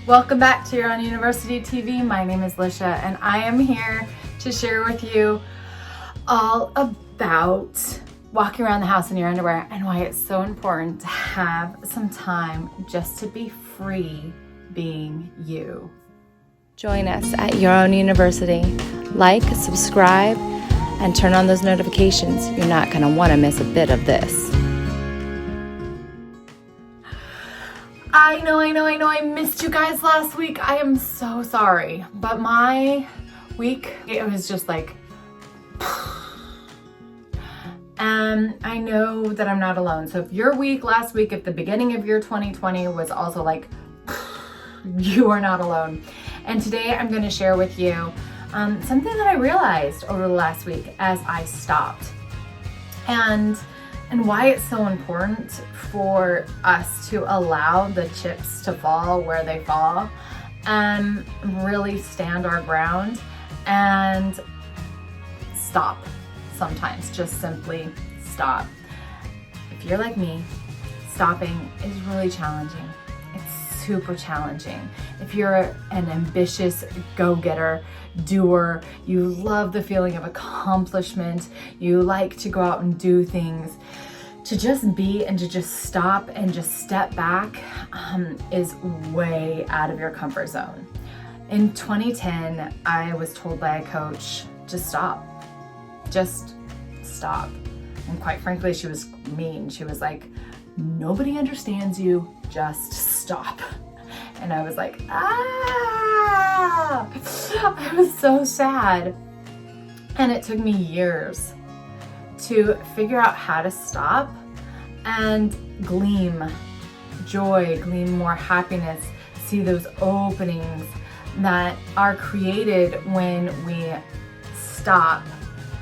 Welcome back to Your Own University TV. My name is Lisha and I am here to share with you all about walking around the house in your underwear and why it's so important to have some time just to be free being you. Join us at Your Own University. Like, subscribe, and turn on those notifications. You're not going to want to miss a bit of this. I know, I missed you guys last week. I am so sorry. But my week, it was just like, and I know that I'm not alone. So if your week last week, if the beginning of your 2020 was also like, you are not alone. And today I'm going to share with you something that I realized over the last week as I stopped, and why it's so important for us to allow the chips to fall where they fall and really stand our ground and stop. Sometimes just simply stop. If you're like me, stopping is really challenging. It's super challenging. If you're an ambitious go-getter, doer, you love the feeling of accomplishment, you like to go out and do things, to just be and to just stop and just step back is way out of your comfort zone. In 2010, I was told by a coach, just stop. Just stop. And quite frankly, she was mean. She was like, nobody understands you, just stop. And I was like, I was so sad. And it took me years to figure out how to stop and glean joy, glean more happiness, see those openings that are created when we stop,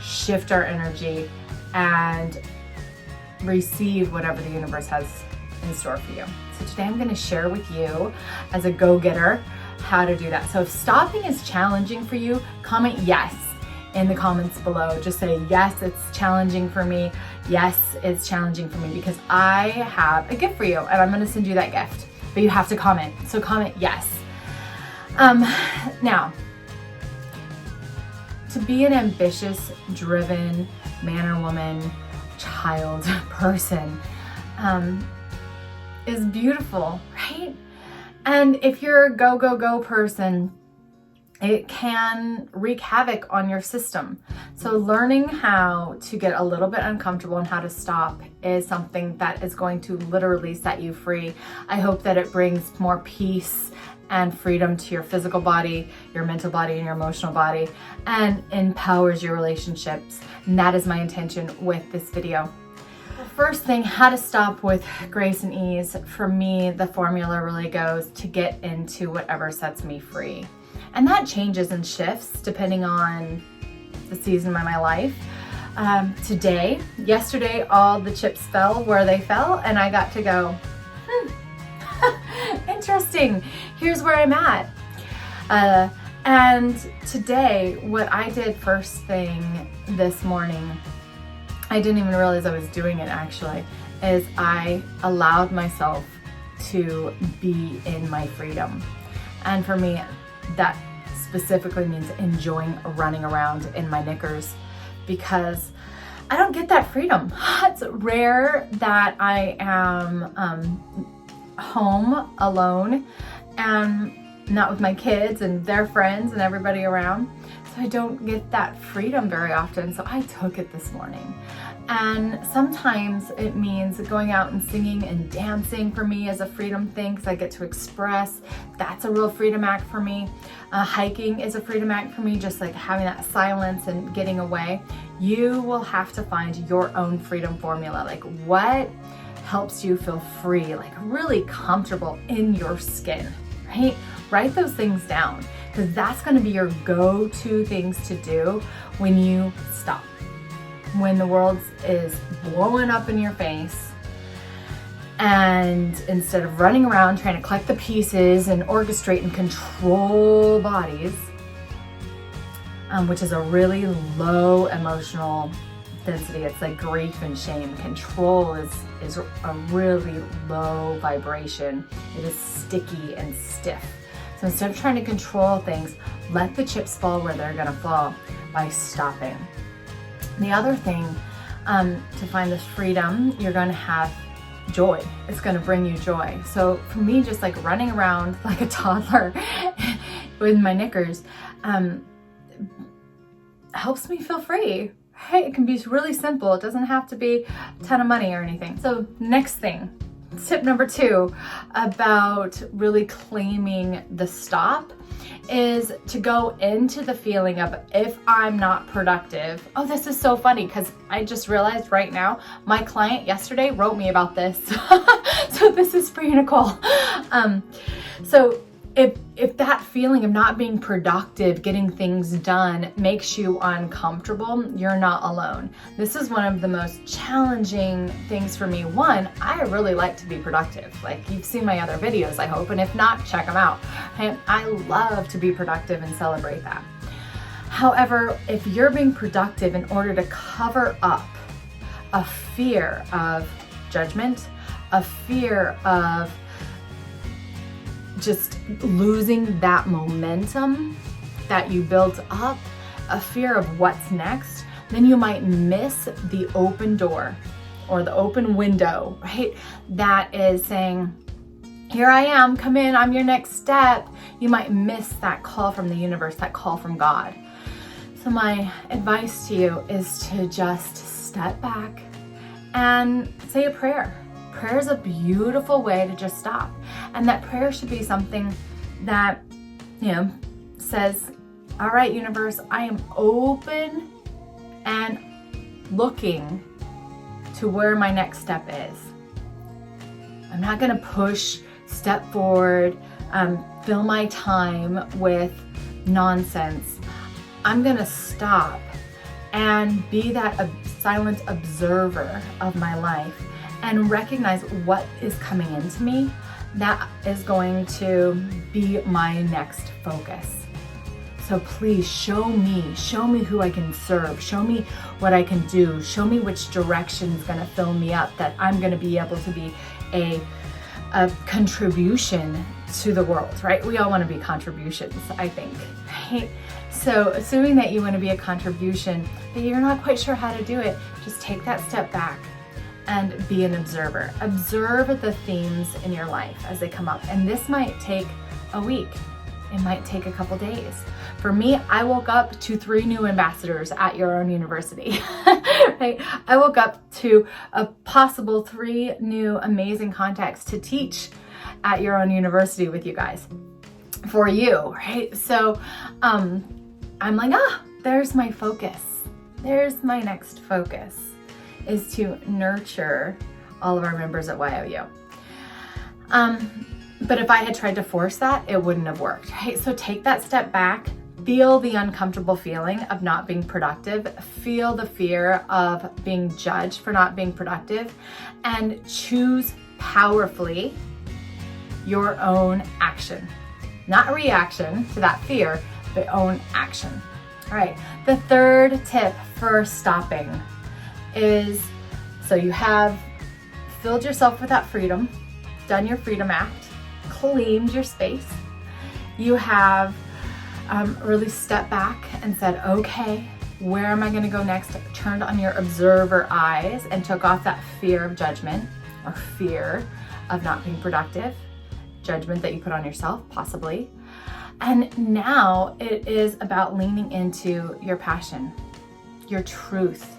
shift our energy, and receive whatever the universe has in store for you. So today I'm going to share with you as a go-getter how to do that. So if stopping is challenging for you, comment yes in the comments below. Just say, yes, it's challenging for me. Yes, it's challenging for me, because I have a gift for you and I'm going to send you that gift, but you have to comment. So comment yes. Now, to be an ambitious, driven man or woman, child, person, is beautiful, right? And if you're a go person, it can wreak havoc on your system. So learning how to get a little bit uncomfortable and how to stop is something that is going to literally set you free. I hope that it brings more peace and freedom to your physical body, your mental body, and your emotional body, and empowers your relationships. And that is my intention with this video. The first thing, how to stop with grace and ease. For me, the formula really goes to get into whatever sets me free. And that changes and shifts depending on the season of my life. Yesterday, all the chips fell where they fell, and I got to go, interesting, here's where I'm at. And today, what I did first thing this morning, I didn't even realize I was doing it actually, is I allowed myself to be in my freedom. And for me, that specifically means enjoying running around in my knickers, because I don't get that freedom. It's rare that I am home alone and not with my kids and their friends and everybody around. So I don't get that freedom very often. So I took it this morning. And sometimes it means going out and singing and dancing for me as a freedom thing, because I get to express. That's a real freedom act for me. Hiking is a freedom act for me, just like having that silence and getting away. You will have to find your own freedom formula. Like what helps you feel free, like really comfortable in your skin, right? Write those things down, because that's going to be your go-to things to do when you stop. When the world is blowing up in your face, and instead of running around trying to collect the pieces and orchestrate and control bodies, which is a really low emotional density. It's like grief and shame. Control is a really low vibration. It is sticky and stiff. So instead of trying to control things, let the chips fall where they're gonna fall by stopping. The other thing, to find this freedom, you're gonna have joy. It's gonna bring you joy. So for me, just like running around like a toddler with my knickers, helps me feel free. Hey, it can be really simple. It doesn't have to be a ton of money or anything. So next thing, tip number 2 about really claiming the stop is to go into the feeling of, if I'm not productive. Oh, this is so funny because I just realized right now, my client yesterday wrote me about this. So this is for you, Nicole. So if that feeling of not being productive, getting things done makes you uncomfortable, you're not alone. This is one of the most challenging things for me. One, I really like to be productive. Like, you've seen my other videos, I hope, and if not, check them out. And I love to be productive and celebrate that. However, if you're being productive in order to cover up a fear of judgment, a fear of just losing that momentum that you built up, a fear of what's next, then you might miss the open door or the open window, right? That is saying, here I am, come in, I'm your next step. You might miss that call from the universe, that call from God. So my advice to you is to just step back and say a prayer. Prayer is a beautiful way to just stop. And that prayer should be something that, says, all right, universe, I am open and looking to where my next step is. I'm not going to push, step forward, fill my time with nonsense. I'm going to stop and be that silent observer of my life and recognize what is coming into me that is going to be my next focus. So please show me who I can serve, show me what I can do, show me which direction is going to fill me up, that I'm going to be able to be a contribution to the world, right? We all want to be contributions, I think, right? So assuming that you want to be a contribution, but you're not quite sure how to do it, just take that step back and be an observer. Observe the themes in your life as they come up. And this might take a week. It might take a couple days. For me, I woke up to 3 new ambassadors at Your Own University. Right? I woke up to a possible 3 new amazing contacts to teach at Your Own University with you guys. For you, right? So I'm like, there's my focus. There's my next focus, is to nurture all of our members at YOU. But if I had tried to force that, it wouldn't have worked, right? So take that step back, feel the uncomfortable feeling of not being productive, feel the fear of being judged for not being productive, and choose powerfully your own action. Not reaction to that fear, but own action. All right, the third tip for stopping is, so you have filled yourself with that freedom, done your freedom act, claimed your space. You have really stepped back and said, okay, where am I going to go next? Turned on your observer eyes and took off that fear of judgment or fear of not being productive, judgment that you put on yourself, possibly. And now it is about leaning into your passion, your truth.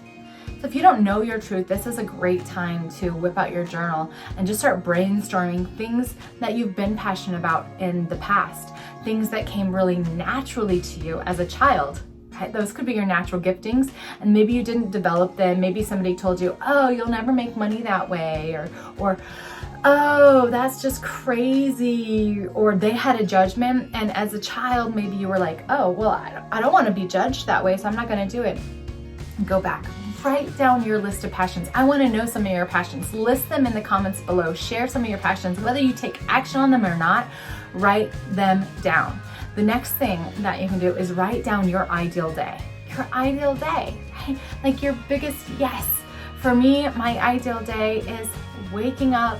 So if you don't know your truth, this is a great time to whip out your journal and just start brainstorming things that you've been passionate about in the past, things that came really naturally to you as a child. Right? Those could be your natural giftings, and maybe you didn't develop them. Maybe somebody told you, oh, you'll never make money that way, or oh, that's just crazy, or they had a judgment, and as a child, maybe you were like, oh, well, I don't want to be judged that way, so I'm not going to do it. Go back. Write down your list of passions. I want to know some of your passions. List them in the comments below. Share some of your passions. Whether you take action on them or not, write them down. The next thing that you can do is write down your ideal day. Your ideal day, right? Like your biggest yes. For me, my ideal day is waking up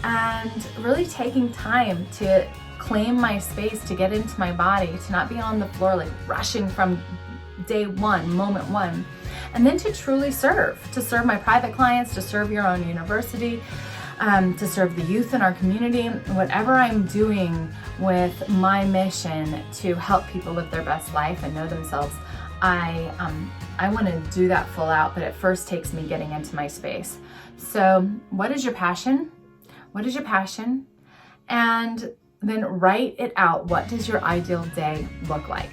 and really taking time to claim my space, to get into my body, to not be on the floor like rushing from day one, moment one. And then to truly serve, to serve my private clients, to serve Your Own University, to serve the youth in our community, whatever I'm doing with my mission to help people live their best life and know themselves. I want to do that full out, but it first takes me getting into my space. So what is your passion? What is your passion? And then write it out. What does your ideal day look like?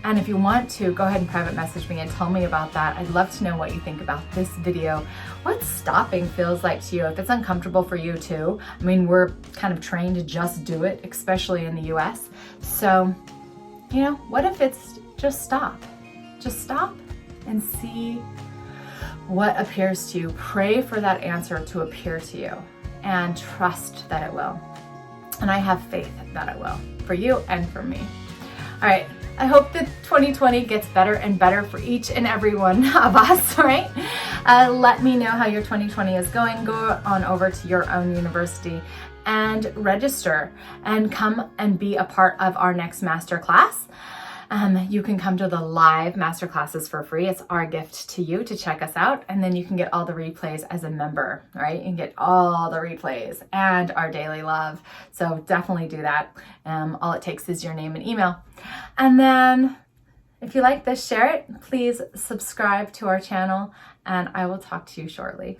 And if you want to, go ahead and private message me and tell me about that. I'd love to know what you think about this video. What stopping feels like to you, if it's uncomfortable for you too. I mean, we're kind of trained to just do it, especially in the US. So, you know, what if it's just stop? Just stop and see what appears to you. Pray for that answer to appear to you and trust that it will. And I have faith that it will, for you and for me. All right. I hope that 2020 gets better and better for each and every one of us, right? Let me know how your 2020 is going. Go on over to Your Own University and register and come and be a part of our next masterclass. You can come to the live masterclasses for free. It's our gift to you to check us out. And then you can get all the replays as a member, right? You can get all the replays and our daily love. So definitely do that. All it takes is your name and email. And then if you like this, share it. Please subscribe to our channel and I will talk to you shortly.